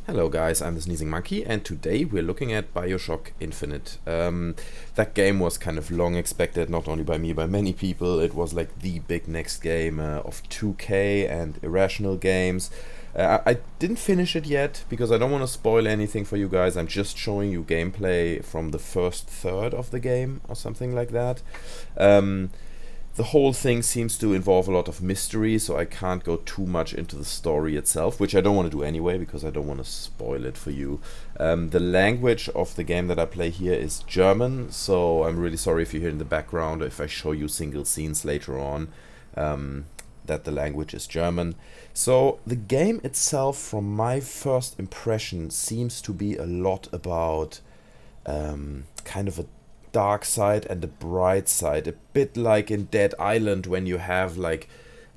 Hello guys, I'm the Sneezing Monkey, and today we're looking at Bioshock Infinite. That game was kind of long expected, not only by me, by many people. It was like the big next game of 2K and Irrational Games. I didn't finish it yet because I don't want to spoil anything for you guys. I'm just showing you gameplay from the first third of the game or something like that. Um, the whole thing seems to involve a lot of mystery, so I can't go too much into the story itself, which I don't want to do anyway because I don't want to spoil it for you. The language of the game that I play here is German, so I'm really sorry if you hear in the background or if I show you single scenes later on that the language is German. So the game itself, from my first impression, seems to be a lot about kind of a dark side and a bright side, a bit like in Dead Island when you have like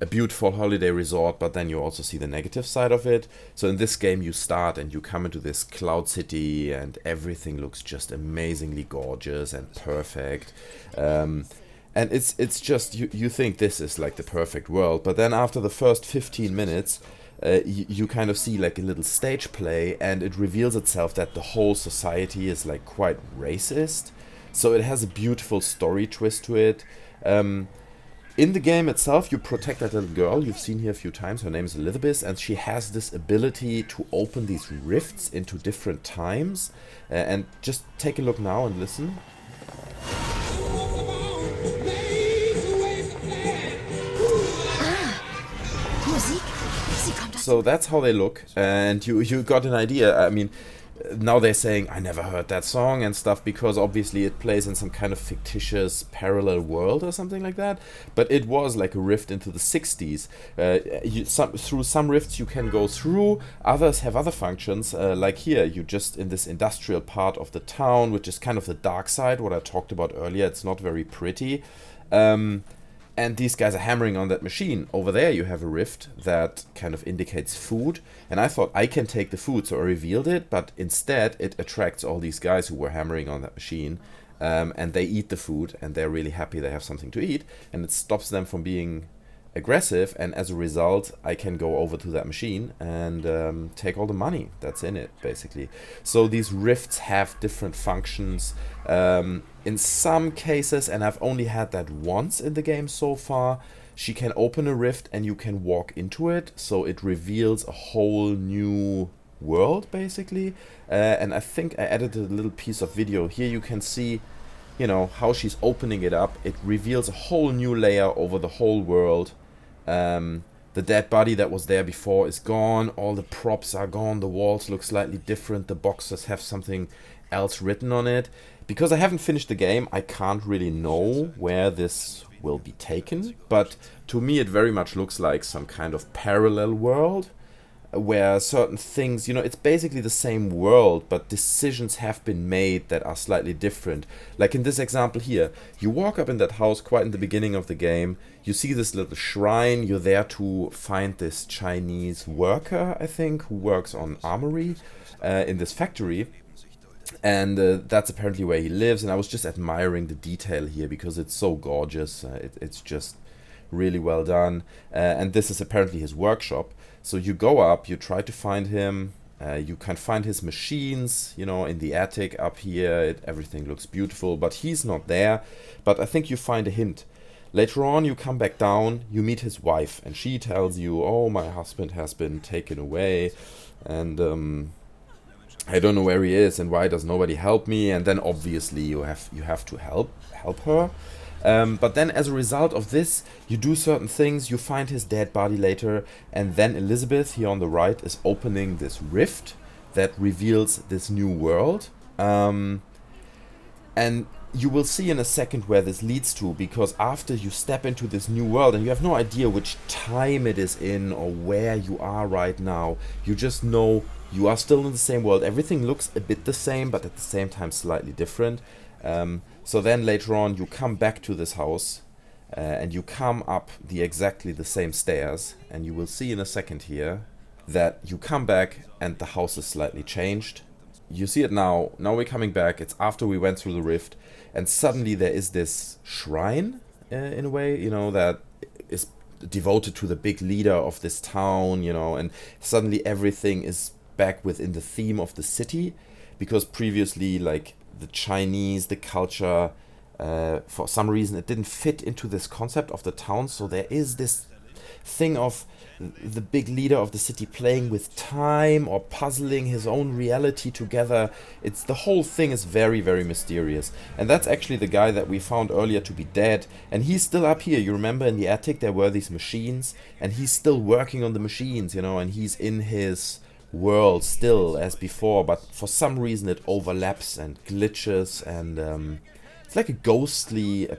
a beautiful holiday resort, but then you also see the negative side of it. So in this game you start and you come into this cloud city and everything looks just amazingly gorgeous and perfect. And it's just you think this is like the perfect world, but then after the first 15 minutes you kind of see like a little stage play, and it reveals itself that the whole society is like quite racist. So it has a beautiful story twist to it. In the game itself, you protect that little girl. You've seen here a few times. Her name is Elizabeth, and she has this ability to open these rifts into different times. And just take a look now and listen. Musik? Sie kommt aus. So that's how they look, and you got an idea. I mean, now they're saying I never heard that song and stuff because obviously it plays in some kind of fictitious parallel world or something like that. But it was like a rift into the 60s. Through some rifts you can go through, others have other functions. Like here, you just in this industrial part of the town, which is kind of the dark side, what I talked about earlier. It's not very pretty. And these guys are hammering on that machine. Over there you have a rift that kind of indicates food. And I thought I can take the food, so I revealed it. But instead it attracts all these guys who were hammering on that machine. And they eat the food and they're really happy they have something to eat. And it stops them from being aggressive. And as a result, I can go over to that machine and take all the money that's in it, basically. So these rifts have different functions. In some cases, and I've only had that once in the game so far, she can open a rift and you can walk into it, so it reveals a whole new world, basically. And I think I added a little piece of video. Here you can see, you know, how she's opening it up. It reveals a whole new layer over the whole world. The dead body that was there before is gone. All the props are gone. The walls look slightly different. The boxes have something else written on it. Because I haven't finished the game, I can't really know where this will be taken. But to me, it very much looks like some kind of parallel world where certain things, you know, it's basically the same world, but decisions have been made that are slightly different. Like in this example here, you walk up in that house quite in the beginning of the game, you see this little shrine, you're there to find this Chinese worker, I think, who works on armory in this factory. And that's apparently where he lives, and I was just admiring the detail here because it's so gorgeous. It's just really well done. And this is apparently his workshop. So you go up, you try to find him. You can find his machines, you know, in the attic up here. Everything looks beautiful, but he's not there. But I think you find a hint. Later on, you come back down, you meet his wife, and she tells you, "Oh, my husband has been taken away, and I don't know where he is, and why does nobody help me?" And then obviously you have to help her. But then as a result of this, you do certain things, you find his dead body later, and then Elizabeth, here on the right, is opening this rift that reveals this new world. And you will see in a second where this leads to, because after you step into this new world, and you have no idea which time it is in or where you are right now, you just know you are still in the same world. Everything looks a bit the same, but at the same time slightly different. So then later on you come back to this house and you come up exactly the same stairs, and you will see in a second here that you come back and the house is slightly changed. You see it now. Now we're coming back. It's after we went through the rift, and suddenly there is this shrine in a way, you know, that is devoted to the big leader of this town, you know, and suddenly everything is back within the theme of the city, because previously, like, the Chinese, the culture, for some reason it didn't fit into this concept of the town. So there is this thing of the big leader of the city playing with time or puzzling his own reality together. It's the whole thing is very, very mysterious. And that's actually the guy that we found earlier to be dead, and he's still up here. You remember in the attic there were these machines, and he's still working on the machines, and he's in his world still as before, but for some reason it overlaps and glitches, and it's like a ghostly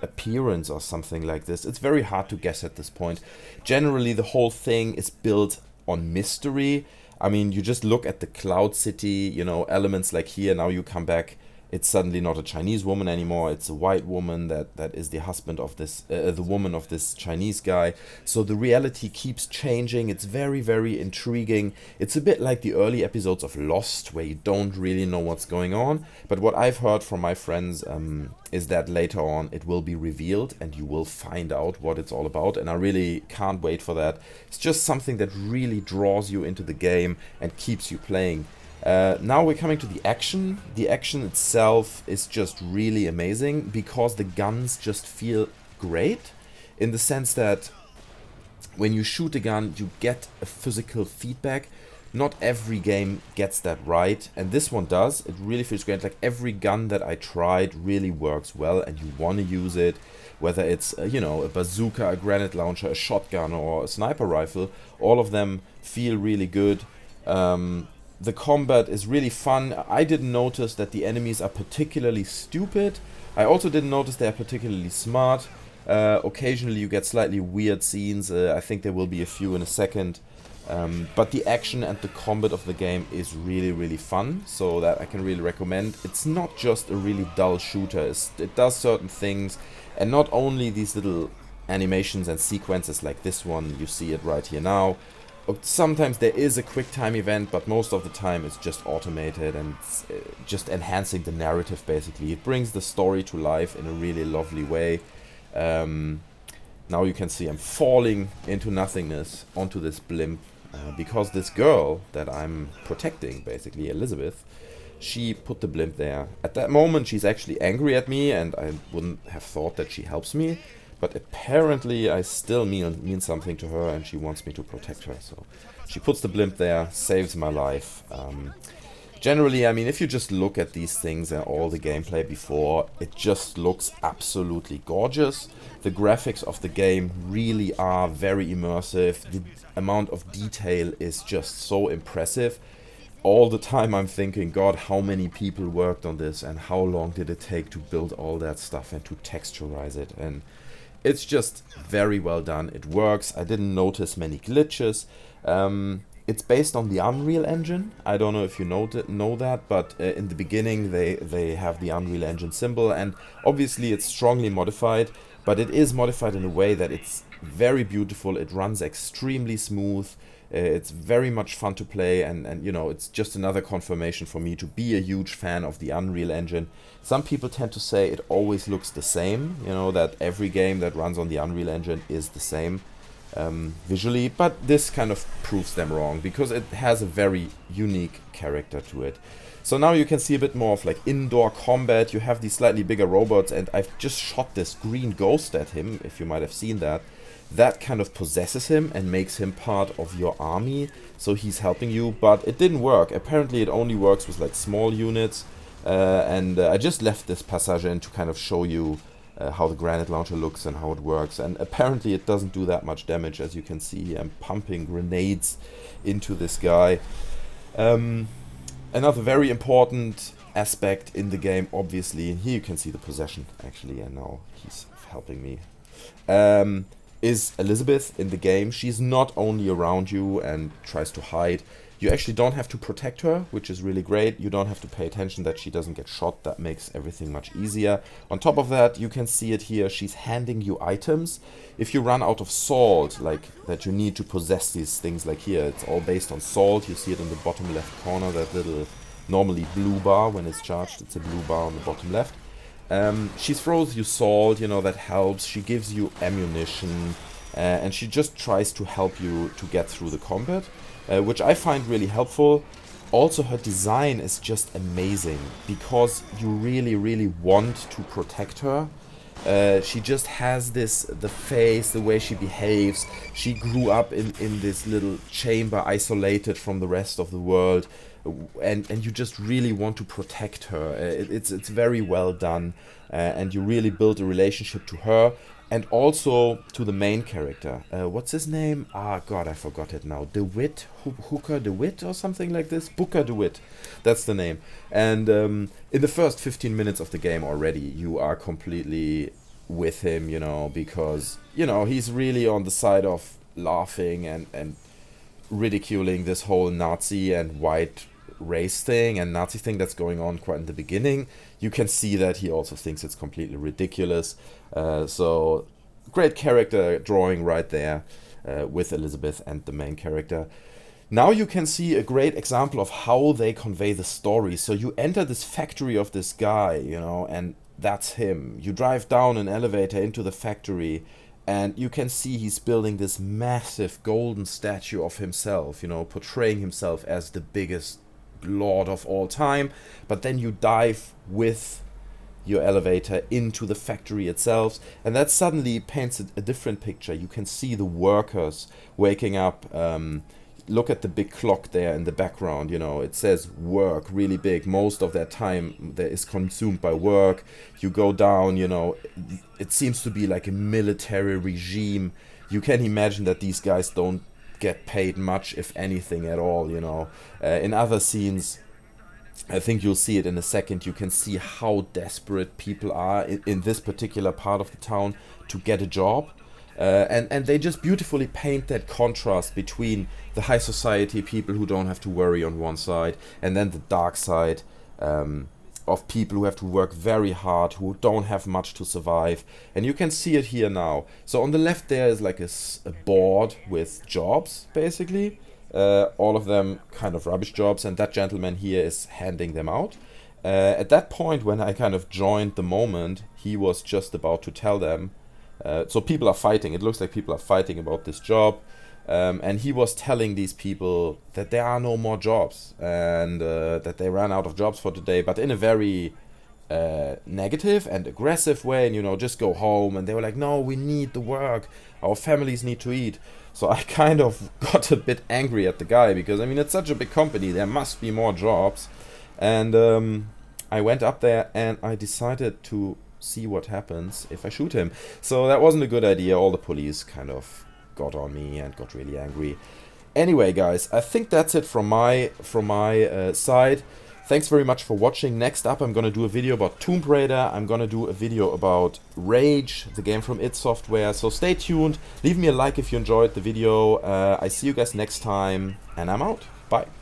appearance or something like this. It's very hard to guess at this point. Generally, the whole thing is built on mystery. I mean, you just look at the Cloud City, elements like here. Now you come back, it's suddenly not a Chinese woman anymore. It's a white woman that is the husband of this, the woman of this Chinese guy. So the reality keeps changing. It's very, very intriguing. It's a bit like the early episodes of Lost, where you don't really know what's going on. But what I've heard from my friends is that later on it will be revealed and you will find out what it's all about. And I really can't wait for that. It's just something that really draws you into the game and keeps you playing. Now we're coming to the action. The action itself is just really amazing because the guns just feel great, in the sense that when you shoot a gun you get a physical feedback. Not every game gets that right, and this one does. It really feels great. Like, every gun that I tried really works well and you want to use it, whether it's a bazooka, a grenade launcher, a shotgun, or a sniper rifle. All of them feel really good. The combat is really fun. I didn't notice that the enemies are particularly stupid. I also didn't notice they're particularly smart. Occasionally you get slightly weird scenes. I think there will be a few in a second. But the action and the combat of the game is really, really fun. So that I can really recommend. It's not just a really dull shooter. It does certain things. And not only these little animations and sequences like this one. You see it right here now. Sometimes there is a quick time event, but most of the time it's just automated and it's, just enhancing the narrative, basically. It brings the story to life in a really lovely way. Now you can see I'm falling into nothingness onto this blimp because this girl that I'm protecting, basically Elizabeth, she put the blimp there. At that moment she's actually angry at me, and I wouldn't have thought that she helps me. But apparently I still mean something to her, and she wants me to protect her. So she puts the blimp there, saves my life. Generally, I mean, if you just look at these things and all the gameplay before, it just looks absolutely gorgeous. The graphics of the game really are very immersive. The amount of detail is just so impressive. All the time I'm thinking, God, how many people worked on this, and how long did it take to build all that stuff and to texturize it. And it's just very well done. It works. I didn't notice many glitches. It's based on the Unreal Engine. I don't know if you know that, but in the beginning they have the Unreal Engine symbol, and obviously it's strongly modified, but it is modified in a way that it's very beautiful. It runs extremely smooth. It's very much fun to play, and it's just another confirmation for me to be a huge fan of the Unreal Engine. Some people tend to say it always looks the same, that every game that runs on the Unreal Engine is the same visually, but this kind of proves them wrong because it has a very unique character to it. So now you can see a bit more of like indoor combat. You have these slightly bigger robots, and I've just shot this green ghost at him, if you might have seen that. That kind of possesses him and makes him part of your army, so he's helping you, but it didn't work. Apparently it only works with like small units, and I just left this passage in to kind of show you how the granite launcher looks and how it works, and apparently it doesn't do that much damage. As you can see, I'm pumping grenades into this guy. Another very important aspect in the game, obviously, and here you can see the possession actually, and now he's helping me, is Elizabeth in the game. She's not only around you and tries to hide. You actually don't have to protect her, which is really great. You don't have to pay attention that she doesn't get shot. That makes everything much easier. On top of that, you can see it here. She's handing you items. If you run out of salt, like that you need to possess these things, like here, it's all based on salt. You see it in the bottom left corner, that little normally blue bar when it's charged. It's a blue bar on the bottom left. She throws you salt, that helps. She gives you ammunition, and she just tries to help you to get through the combat. which I find really helpful. Also, her design is just amazing because you really, really want to protect her. She just has the face, the way she behaves. She grew up in this little chamber, isolated from the rest of the world, and you just really want to protect her. It's very well done, and you really build a relationship to her and also to the main character. What's his name? Ah, God, I forgot it now. DeWitt, Hooker DeWitt or something like this. Booker DeWitt, that's the name. And in the first 15 minutes of the game already, you are completely with him, because he's really on the side of laughing and ridiculing this whole Nazi and white race thing and Nazi thing that's going on quite in the beginning. You can see that he also thinks it's completely ridiculous. So great character drawing right there with Elizabeth and the main character. Now you can see a great example of how they convey the story. So you enter this factory of this guy, and that's him. You drive down an elevator into the factory, and you can see he's building this massive golden statue of himself, portraying himself as the biggest lord of all time. But then you dive with your elevator into the factory itself, and that suddenly paints a different picture. You can see the workers waking up. Look at the big clock there in the background, it says work really big. Most of their time there is consumed by work. You go down, it seems to be like a military regime. You can imagine that these guys don't get paid much, if anything at all, in other scenes, I think you'll see it in a second, you can see how desperate people are in this particular part of the town to get a job. And they just beautifully paint that contrast between the high society people who don't have to worry on one side, and then the dark side of people who have to work very hard, who don't have much to survive. And you can see it here now. So on the left there is like a board with jobs, basically. All of them kind of rubbish jobs, and that gentleman here is handing them out. At that point, when I kind of joined the moment, he was just about to tell them. So people are fighting. It looks like people are fighting about this job. And he was telling these people that there are no more jobs and that they ran out of jobs for today, but in a very negative and aggressive way. And, just go home. And they were like, no, we need the work. Our families need to eat. So I kind of got a bit angry at the guy because, it's such a big company. There must be more jobs. And I went up there and I decided to see what happens if I shoot him. So that wasn't a good idea. All the police kind of got on me and got really angry. Anyway, guys, I think that's it from my side. Thanks very much for watching. Next up, I'm gonna do a video about Tomb Raider. I'm gonna do a video about Rage, the game from id Software. So stay tuned. Leave me a like if you enjoyed the video. I see you guys next time, and I'm out. Bye.